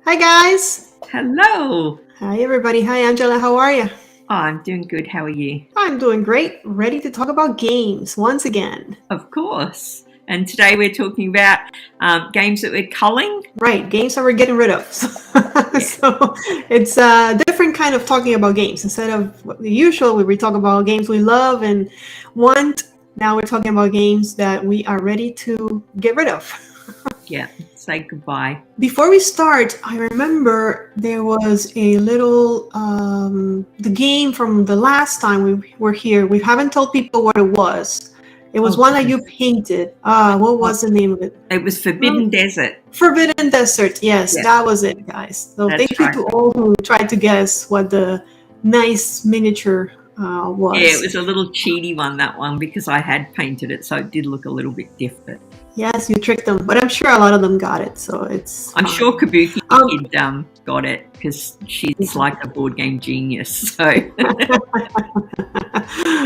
Hi, guys. Hello. Hi, everybody. Hi, Angela. How are you? Oh, I'm doing good. How are you? I'm doing great. Ready to talk about games once again. Of course. And today we're talking about games that we're culling. Right, games that we're getting rid of. Yeah. So it's a different kind of talking about games. Instead of the usual, where we talk about games we love and want, now we're talking about games that we are ready to get rid of. Yeah, say goodbye. Before we start, I remember there was a little the game from the last time we were here. We haven't told people what it was. It was one that you painted. What was the name of it? It was Forbidden Desert. Forbidden Desert. Yes, that was it, guys. So That's thank you to all who tried to guess what the nice miniature was. Yeah, it was a little cheaty one, that one, because I had painted it, so it did look a little bit different. Yes, you tricked them, but I'm sure a lot of them got it, so it's I'm fine. sure Kabuki got it because she's like a board game genius. So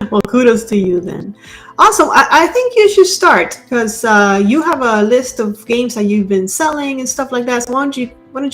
well, kudos to you then. Awesome. I think you should start because you have a list of games that you've been selling and stuff like that. So why don't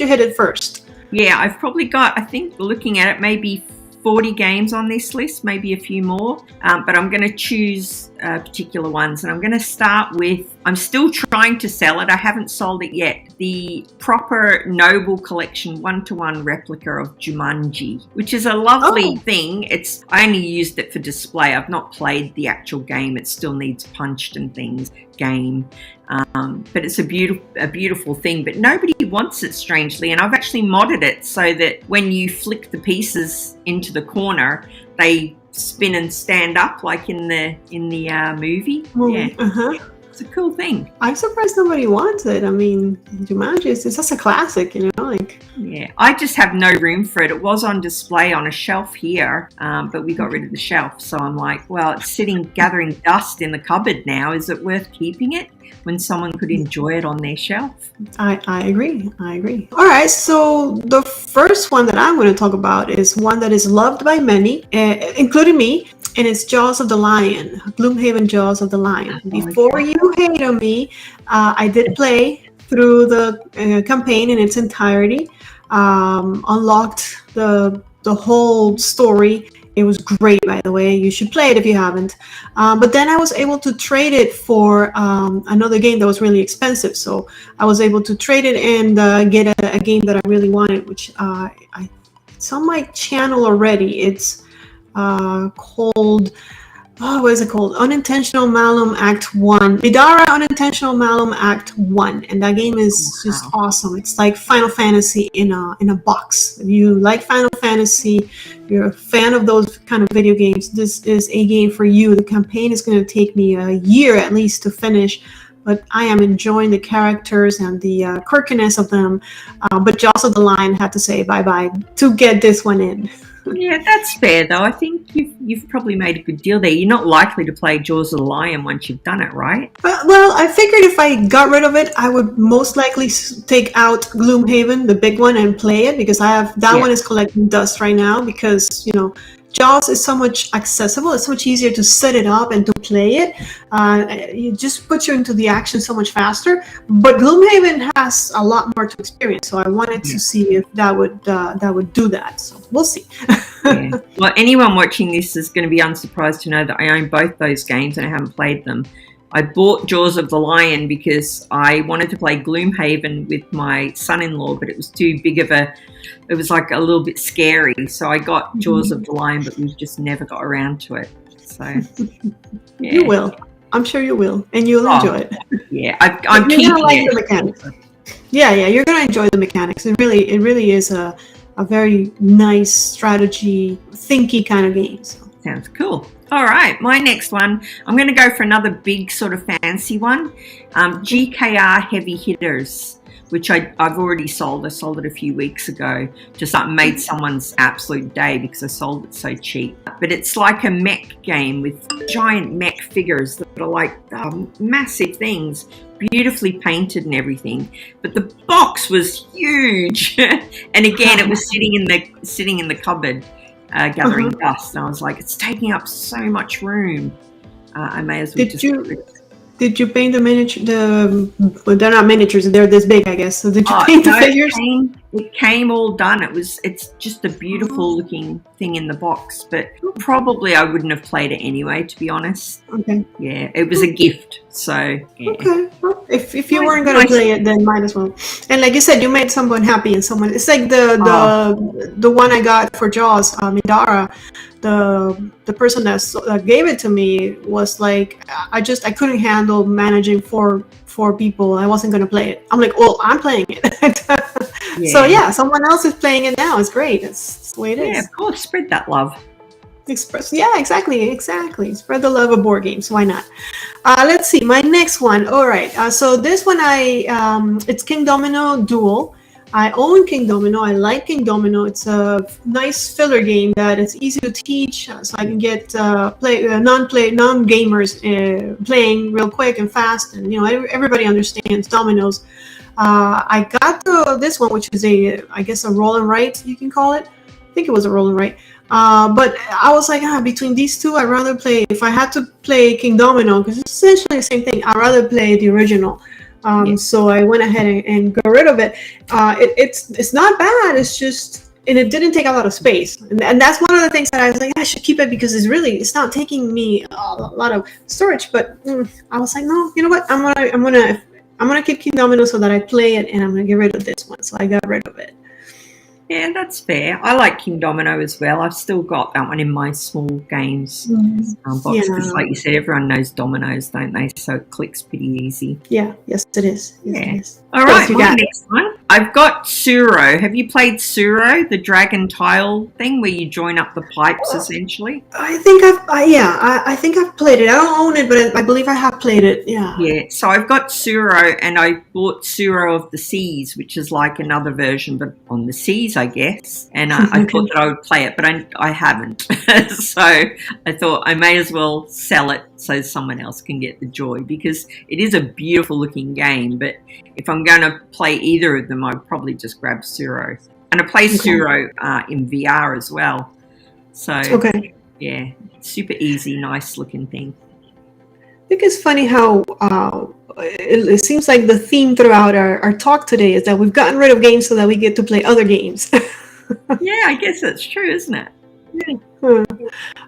you hit it first? Yeah, I've probably got, I think looking at it, maybe 40 games on this list, maybe a few more, but I'm going to choose particular ones, and I'm going to start with, I'm still trying to sell it, I haven't sold it yet, the proper Noble Collection 1-to-1 replica of Jumanji, which is a lovely thing. I only used it for display, I've not played the actual game, it still needs punched and things, game. But it's a beautiful thing, but nobody wants it, strangely, and I've actually modded it so that when you flick the pieces into the corner, they spin and stand up like in the movie. Yeah. It's a cool thing. I'm surprised nobody wants it. I mean, Jumanji is such a classic, like. Yeah, I just have no room for it. It was on display on a shelf here, but we got rid of the shelf. So I'm like, well, it's sitting gathering dust in the cupboard now. Is it worth keeping it when someone could enjoy it on their shelf? I agree. All right, so the first one that I'm going to talk about is one that is loved by many, including me. And it's Jaws of the Lion, Gloomhaven Jaws of the Lion. Before you hate on me, I did play through the campaign in its entirety, unlocked the whole story. It was great, by the way. You should play it if you haven't. But then I was able to trade it for another game that was really expensive. So I was able to trade it and get a game that I really wanted, which it's on my channel already. It's called, what is it called? Unintentional Malum Act 1. Vidara Unintentional Malum Act 1. And that game is just awesome. It's like Final Fantasy in a box. If you like Final Fantasy, you're a fan of those kind of video games, this is a game for you. The campaign is going to take me a year at least to finish, but I am enjoying the characters and the quirkiness of them. But Jaws of the Lion had to say bye-bye to get this one in. Yeah, that's fair, though. I think you've probably made a good deal there. You're not likely to play Jaws of the Lion once you've done it, right? Well, I figured if I got rid of it, I would most likely take out Gloomhaven, the big one, and play it, because I have that one is collecting dust right now, because, Jaws is so much accessible. It's so much easier to set it up and to play it. It just puts you into the action so much faster. But Gloomhaven has a lot more to experience, so I wanted to see if that would do that. So we'll see. Yeah. Well, anyone watching this is going to be unsurprised to know that I own both those games and I haven't played them. I bought Jaws of the Lion because I wanted to play Gloomhaven with my son-in-law, but it was too big of it was like a little bit scary. So I got Jaws of the Lion, but we just never got around to it. So yeah. You will. I'm sure you will, and you'll enjoy it. Yeah, I'm keeping the mechanics. Yeah, you're gonna enjoy the mechanics. It really is a very nice strategy, thinky kind of game. So. Sounds cool. All right, my next one, I'm going to go for another big sort of fancy one, GKR Heavy Hitters, which I've already sold. I sold it a few weeks ago. Made someone's absolute day because I sold it so cheap. But it's like a mech game with giant mech figures that are like massive things, beautifully painted and everything. But the box was huge, and again, it was sitting in the cupboard. Gathering dust, and I was like, it's taking up so much room. I may as well Did you paint the miniature? Well, they're not miniatures; they're this big, I guess. So did you paint the figures? It came all done. It's just a beautiful looking thing in the box, but probably I wouldn't have played it anyway, to be honest. Okay. Yeah, it was a gift. So yeah. Okay. Well, if you weren't gonna play it, then might as well. And like you said, you made someone happy, and someone. It's like the one I got for Jaws, Midara. The person that gave it to me was like, I couldn't handle managing four people. I wasn't gonna play it. I'm like, well, I'm playing it. Yeah. So yeah, someone else is playing it now. It's great. It's the way it is. Yeah, of course, spread that love. Yeah, exactly. Spread the love of board games. Why not? Let's see. My next one. All right. So this one, it's King Domino Duel. I own King Domino. I like King Domino. It's a nice filler game that is easy to teach, so I can get non-gamers playing real quick and fast, and everybody understands dominoes. I got this one, which is I guess a roll and write, you can call it. I think it was a roll and write. But I was like, between these two, I'd rather play. If I had to play King Domino, because it's essentially the same thing, I'd rather play the original. So I went ahead and got rid of it. It's not bad. It's just, and it didn't take a lot of space, and that's one of the things that I was like, I should keep it because it's not taking me a lot of storage. But I was like, no, you know what? I'm gonna keep King Domino so that I play it, and I'm gonna get rid of this one. So I got rid of it. Yeah, that's fair. I like King Domino as well. I've still got that one in my small games box because, like you said, everyone knows dominoes, don't they? So it clicks pretty easy. Yeah, yes, it is. Yes, yeah. It is. All right, my next one. I've got Suro. Have you played Suro, the dragon tile thing where you join up the pipes, essentially? I think I think I've played it. I don't own it, but I believe I have played it. Yeah. Yeah. So I've got Suro, and I bought Suro of the Seas, which is like another version, but on the seas, I guess. And I thought that I would play it, but I haven't. So I thought I may as well sell it so someone else can get the joy, because it is a beautiful looking game. But if I'm going to play either of them, I'd probably just grab Suro. And I play Suro in VR as well. So yeah, super easy, nice looking thing. I think it's funny how it seems like the theme throughout our talk today is that we've gotten rid of games so that we get to play other games. Yeah, I guess that's true, isn't it? Yeah.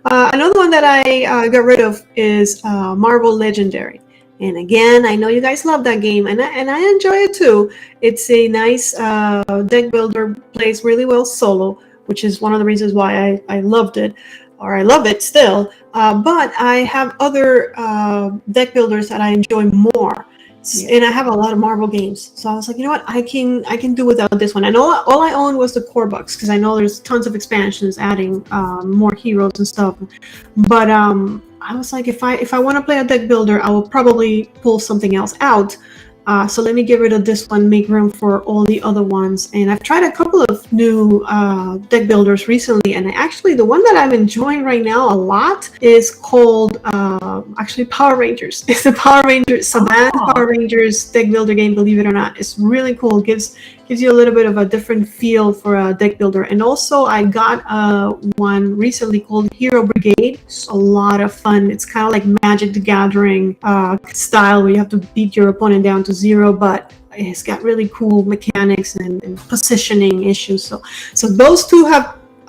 Another one that I got rid of is Marvel Legendary. And again, I know you guys love that game, and I enjoy it too. It's a nice deck builder, plays really well solo, which is one of the reasons why I loved it, or I love it still. But I have other deck builders that I enjoy more. And I have a lot of Marvel games, so I was like, you know what, I can do without this one. And all I owned was the core box, because I know there's tons of expansions adding more heroes and stuff. But I was like, if I want to play a deck builder, I will probably pull something else out. So let me get rid of this one, make room for all the other ones. And I've tried a couple of new deck builders recently, and actually the one that I'm enjoying right now a lot is called actually Power Rangers. It's the Power Rangers, Savannah Power Rangers deck builder game, believe it or not. It's really cool. Gives you a little bit of a different feel for a deck builder. And also I got one recently called Hero Brigade. It's a lot of fun. It's kind of like Magic the Gathering style, where you have to beat your opponent down to 0, but it's got really cool mechanics and positioning issues. So those two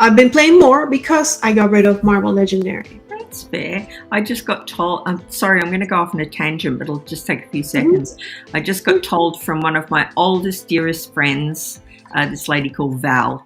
I've been playing more because I got rid of Marvel Legendary. That's fair. I just got told, I'm sorry, I'm going to go off on a tangent, but it'll just take a few seconds. I just got told from one of my oldest, dearest friends, this lady called Val,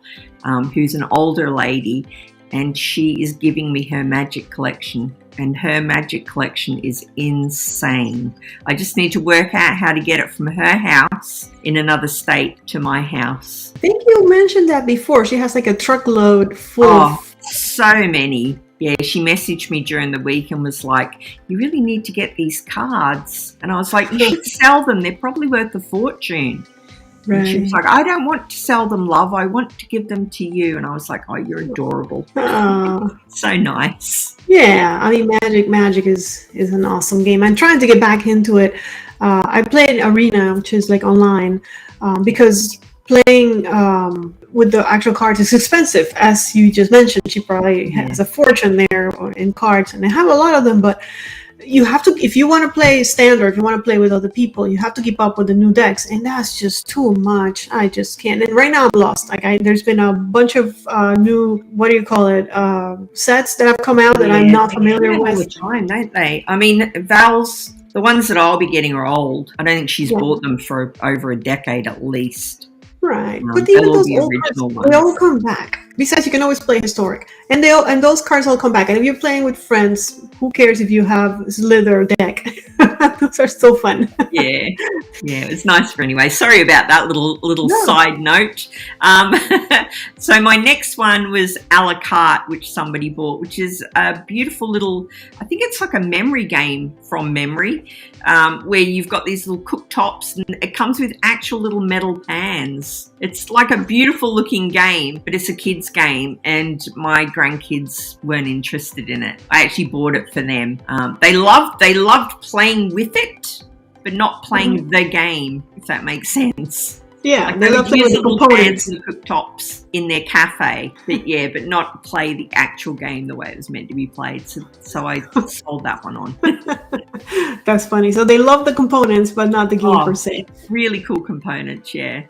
who's an older lady, and she is giving me her Magic collection. And her Magic collection is insane. I just need to work out how to get it from her house in another state to my house. I think you mentioned that before. She has like a truckload full of... so many. Yeah, she messaged me during the week and was like, you really need to get these cards. And I was like, you should sell them. They're probably worth a fortune. Right. And she was like, I don't want to sell them, love. I want to give them to you. And I was like, oh, you're adorable. So nice. Yeah, I mean, Magic is an awesome game. I'm trying to get back into it. I played Arena, which is like online, because playing with the actual cards is expensive, as you just mentioned. She probably has a fortune there in cards, and I have a lot of them, but you have to, if you want to play standard, if you want to play with other people, you have to keep up with the new decks, and that's just too much. I just can't. And right now I'm lost. Like there's been a bunch of new, what do you call it, sets that have come out that I'm not familiar with. All the time, don't they? I mean, Val's, the ones that I'll be getting are old. I don't think she's bought them for over a decade at least. Right, but even those old cards, they all come back. Besides, you can always play historic, and those cards all come back. And if you're playing with friends, who cares if you have Slither deck? Those are still fun. Yeah, it's nicer anyway. Sorry about that little side note. So my next one was a la carte, which somebody bought, which is a beautiful little, I think it's like a memory game from memory, where you've got these little cooktops, and it comes with actual little metal pans. It's like a beautiful looking game, but it's a kid's game, and my grandkids weren't interested in it. I actually bought it for them. They loved playing with it, but not playing the game, if that makes sense. Yeah, like they love playing with the components and cooktops in their cafe, but not play the actual game the way it was meant to be played. So I sold that one on. That's funny. So they love the components, but not the game per se. Really cool components, yeah.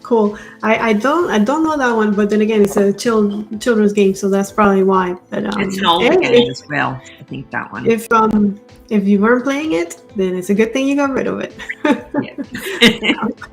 Cool. I don't know that one, but then again, it's a children's game, so that's probably why. But it's an older game as well. I think that one. If you weren't playing it, then it's a good thing you got rid of it.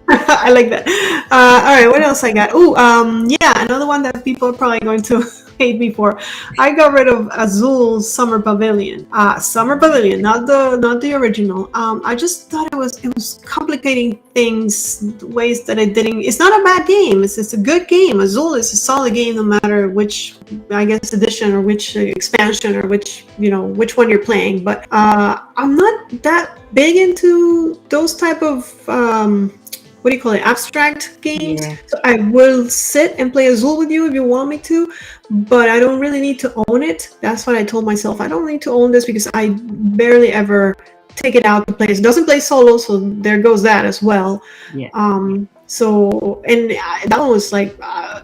I like that. All right, what else I got? Another one that people are probably going to hate me for. I got rid of Azul's Summer Pavilion. Summer Pavilion, not the original. I just thought it was complicating things ways that it didn't. It's not a bad game. It's just a good game. Azul is a solid game, no matter which, I guess, edition or which expansion or which one you're playing. But I'm not that big into those type of what do you call it, abstract games. Yeah. So I will sit and play Azul with you if you want me to, but I don't really need to own it. That's what I told myself. I don't need to own this because I barely ever take it out to play. It doesn't play solo, so there goes that as well. Yeah. That one was like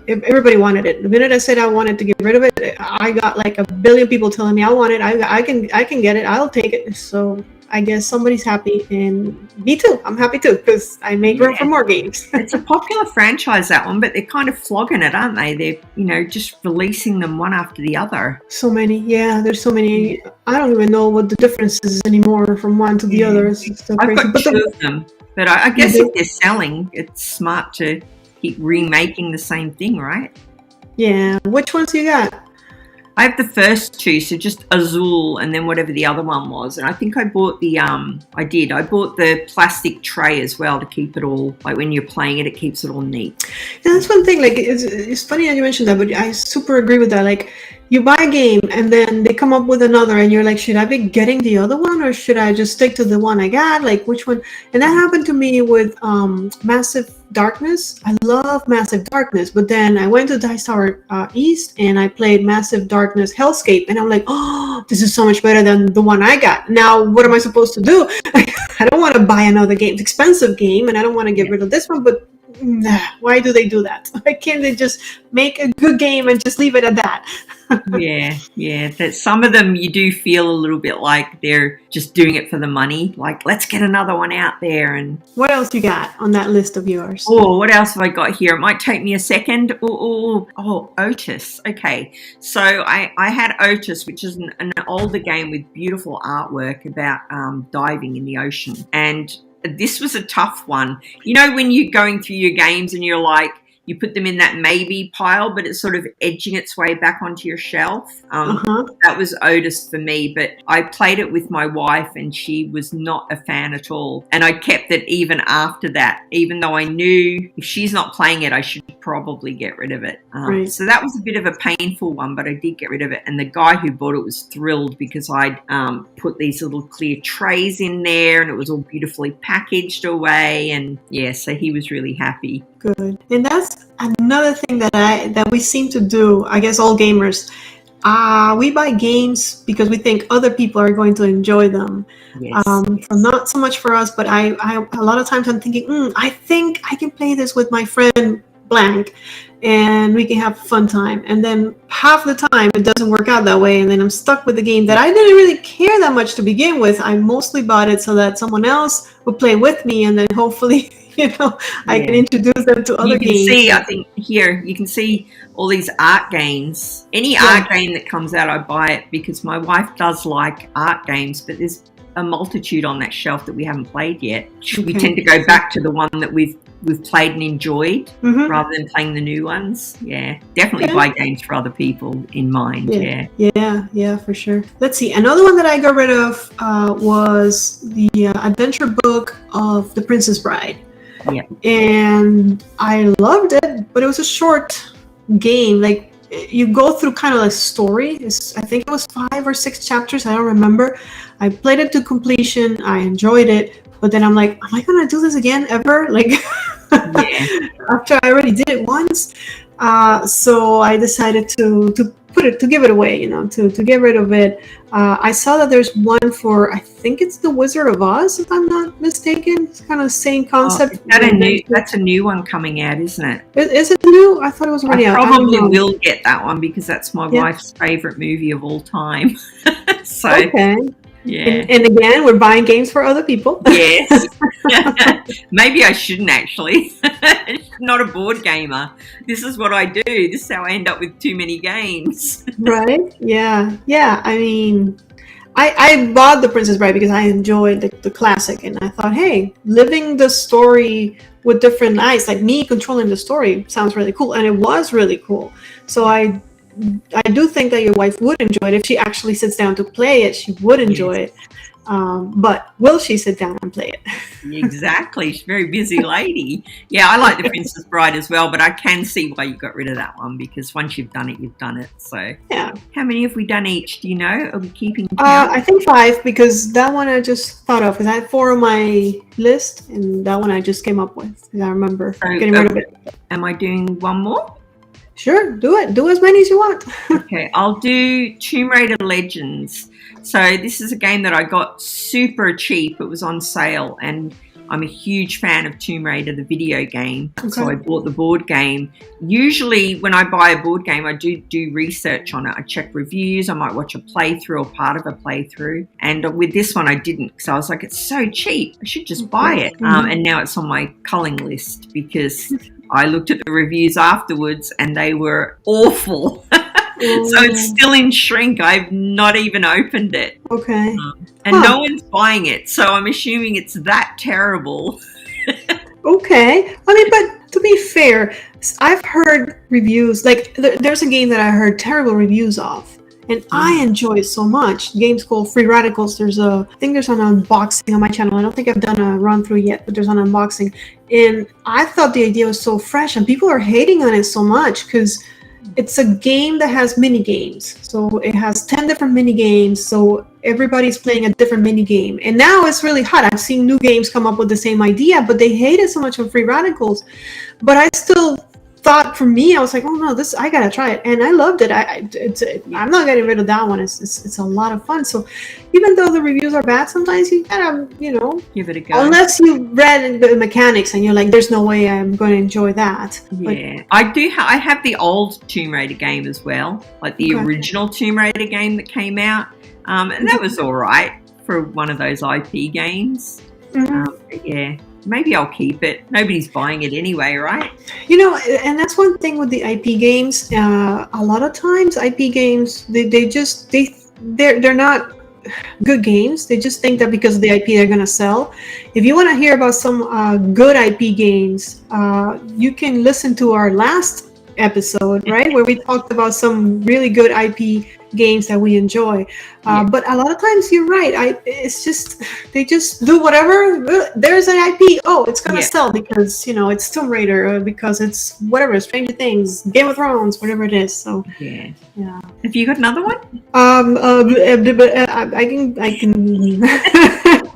everybody wanted it. The minute I said I wanted to get rid of it, I got like a billion people telling me I want it. I can get it. I'll take it. So I guess somebody's happy, and me too. I'm happy too because I make room for more games. It's a popular franchise, that one, but they're kind of flogging it, aren't they? They're just releasing them one after the other. So many, there's so many. I don't even know what the difference is anymore from one to the other. It's so crazy. I've got two of them, but I guess if they're selling, it's smart to keep remaking the same thing, right? Yeah. Which ones you got? I have the first two, so just Azul and then whatever the other one was. And I think I bought I bought the plastic tray as well to keep it all, like when you're playing it, it keeps it all neat. Yeah, that's one thing. Like, it's funny that you mentioned that, but I super agree with that. Like, you buy a game and then they come up with another and you're like, should I be getting the other one or should I just stick to the one I got? Like, which one? And that happened to me with Massive Darkness. I love Massive Darkness, but then I went to Dice Tower East and I played Massive Darkness Hellscape, and I'm like, oh, this is so much better than the one I got. Now, what am I supposed to do? I don't want to buy another game. It's an expensive game, and I don't want to get rid of this one, but why do they do that? Why can't they just make a good game and just leave it at that? Yeah. That some of them you do feel a little bit like they're just doing it for the money. Like, let's get another one out there. And what else you got on that list of yours? Oh, what else have I got here? It might take me a second. Oh, Otis. Okay, so I had Otis, which is an older game with beautiful artwork about diving in the ocean, and this was a tough one. You know, when you're going through your games and you're like, you put them in that maybe pile, but it's sort of edging its way back onto your shelf. That was Otis for me, but I played it with my wife and she was not a fan at all. And I kept it even after that, even though I knew if she's not playing it, I should probably get rid of it. Right. So that was a bit of a painful one, but I did get rid of it. And the guy who bought it was thrilled because I'd put these little clear trays in there and it was all beautifully packaged away. And yeah, so he was really happy. Good. And that's another thing that we seem to do, I guess all gamers. We buy games because we think other people are going to enjoy them. Yes. So not so much for us, but I a lot of times I'm thinking, I think I can play this with my friend blank. and we can have a fun time. And then half the time it doesn't work out that way, and then I'm stuck with the game that I didn't really care that much to begin with. I mostly bought it so that someone else would play with me, and then hopefully I can introduce them to other games. You can see, I think here you can see all these art games. Any art game that comes out, I buy it because my wife does like art games, but there's a multitude on that shelf that we haven't played yet. We tend to go back to the one that we've played and enjoyed rather than playing the new ones. Definitely buy games for other people in mind. Yeah, for sure. Let's see, another one that I got rid of was the adventure book of The Princess Bride. And I loved it, but it was a short game. Like, you go through kind of a story. I think it was 5 or 6 chapters, I don't remember. I played it to completion, I enjoyed it, but then I'm like, am I gonna do this again ever? Like, after I already did it once. So I decided to give it away, to get rid of it. I saw that there's one for, I think it's The Wizard of Oz, if I'm not mistaken. It's kind of the same concept. That's a new one coming out, isn't it? Is it new? I thought it was already out. I probably will get that one because that's my wife's favorite movie of all time. So. Okay. Yeah. And again, we're buying games for other people. Yes. Maybe I shouldn't actually. Not a board gamer. This is what I do. This is how I end up with too many games. Right? Yeah. I mean, I bought The Princess Bride because I enjoyed the classic, and I thought, hey, living the story with different eyes, like me controlling the story, sounds really cool, and it was really cool. So I do think that your wife would enjoy it. If she actually sits down to play it, she would enjoy it. But will she sit down and play it? Exactly. She's a very busy lady. Yeah, I like The Princess Bride as well, but I can see why you got rid of that one, because once you've done it, you've done it. So yeah. How many have we done each? Do you know? Are we keeping count? I think 5, because that one I just thought of, because I had 4 on my list, and that one I just came up with. I remember getting rid of it. Am I doing one more? Sure, do it. Do as many as you want. Okay, I'll do Tomb Raider Legends. So this is a game that I got super cheap. It was on sale, and I'm a huge fan of Tomb Raider, the video game. Okay. So I bought the board game. Usually when I buy a board game, I do research on it. I check reviews. I might watch a playthrough or part of a playthrough. And with this one, I didn't, because I was like, it's so cheap. I should just buy it. And now it's on my culling list because I looked at the reviews afterwards and they were awful. So it's still in shrink. I've not even opened it. Okay. And no one's buying it. So I'm assuming it's that terrible. Okay. I mean, but to be fair, I've heard reviews. Like, there's a game that I heard terrible reviews of, and I enjoy it so much. The game's called Free Radicals. I think there's an unboxing on my channel. I don't think I've done a run through yet, but there's an unboxing. And I thought the idea was so fresh, and people are hating on it so much because it's a game that has mini games. So it has 10 different mini games. So everybody's playing a different mini game. And now it's really hot. I've seen new games come up with the same idea, but they hate it so much on Free Radicals. But I still thought, for me, I was like, oh no, I gotta try it, and I loved it. I'm not getting rid of that one. It's a lot of fun. So even though the reviews are bad, sometimes you gotta give it a go. Unless you read the mechanics and you're like, there's no way I'm going to enjoy that. Yeah, I have the old Tomb Raider game as well, like the original Tomb Raider game that came out, and that was all right for one of those IP games. Yeah. Maybe I'll keep it. Nobody's buying it anyway, right? And that's one thing with the IP games. A lot of times IP games, they're not good games. They just think that because of the IP they're gonna sell. If you want to hear about some good IP games, you can listen to our last episode, right? Where we talked about some really good IP games that we enjoy. But a lot of times you're right. They just do whatever. There's an IP. Oh, it's gonna sell because it's Tomb Raider, because it's whatever, Stranger Things, Game of Thrones, whatever it is. So yeah. Have you got another one? I can. You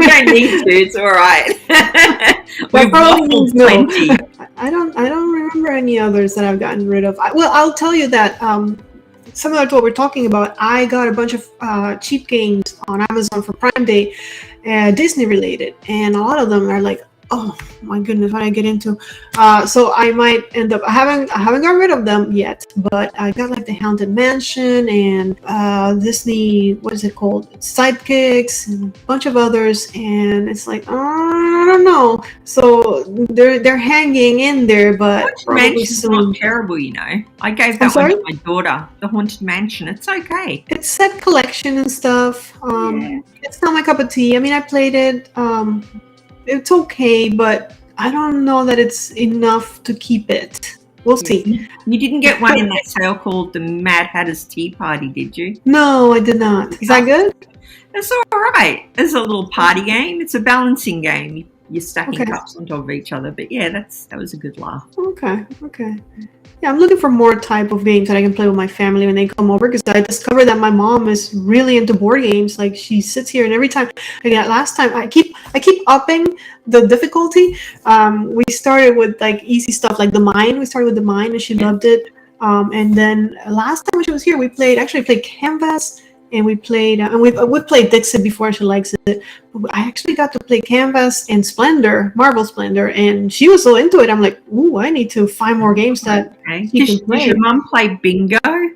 don't need to. It's all right. We've waffled plenty. I don't remember any others that I've gotten rid of. I'll tell you that. Similar to what we're talking about, I got a bunch of cheap games on Amazon for Prime Day, Disney related, and a lot of them are like Oh my goodness, what I get into. So I might end up. I haven't got rid of them yet, but I got like the Haunted Mansion and Disney. What is it called? Sidekicks and a bunch of others, and it's like I don't know. So they're hanging in there, but Haunted probably Mansion's soon. not terrible, you know. I gave I'm that one sorry? to my daughter. The Haunted Mansion. It's okay. It's set collection and stuff. Yeah. It's not my cup of tea. I mean, I played it. It's okay, but I don't know that it's enough to keep it. We'll see. You didn't get one in that sale called the Mad Hatter's Tea Party, did you? No, I did not. Is that good? It's all right. It's a little party game. It's a balancing game. You're stacking Okay. cups on top of each other. But yeah, that was a good laugh. Okay. Yeah, I'm looking for more type of games that I can play with my family when they come over, because I discovered that my mom is really into board games. Like, she sits here and every time, last time I keep upping the difficulty. We started with like easy stuff like the mine. We started with the mine and she loved it. And then last time when she was here, we played Canvas. And we played, and we played Dixit before. She likes it. I actually got to play Canvas and Splendor, Marvel Splendor, and she was so into it. I'm like, ooh, I need to find more games that she can play. Does your mum play bingo? I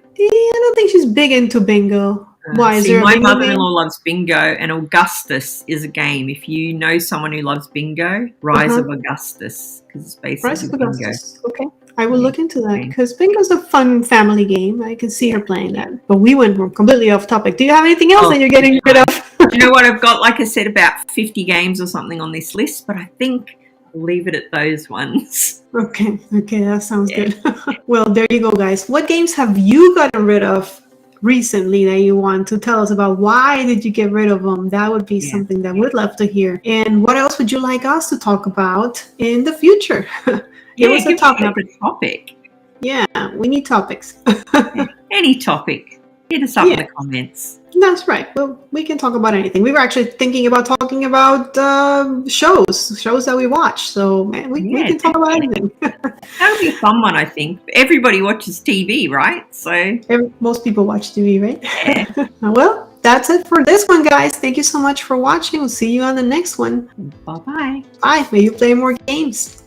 don't think she's big into bingo. Why is there a my bingo mother-in-law game? loves bingo, and Augustus is a game. If you know someone who loves bingo, Rise of Augustus, because it's basically Rise of bingo. Augustus. Okay. I will look into that, because bingo's a fun family game. I can see her playing that. But we went completely off topic. Do you have anything else that you're getting rid of? You know what? I've got, like I said, about 50 games or something on this list, but I think I'll leave it at those ones. Okay, that sounds good. Well, there you go, guys. What games have you gotten rid of recently that you want to tell us about? Why did you get rid of them? That would be something that we'd love to hear. And what else would you like us to talk about in the future? Give us a topic. Another topic. Yeah, we need topics. Any topic. Hit us up in the comments. That's right. Well, we can talk about anything. We were actually thinking about talking about shows that we watch. So we can talk about anything. That would be a fun one, I think. Everybody watches TV, right? So most people watch TV, right? Yeah. Well, that's it for this one, guys. Thank you so much for watching. We'll see you on the next one. Bye-bye. Bye. May you play more games.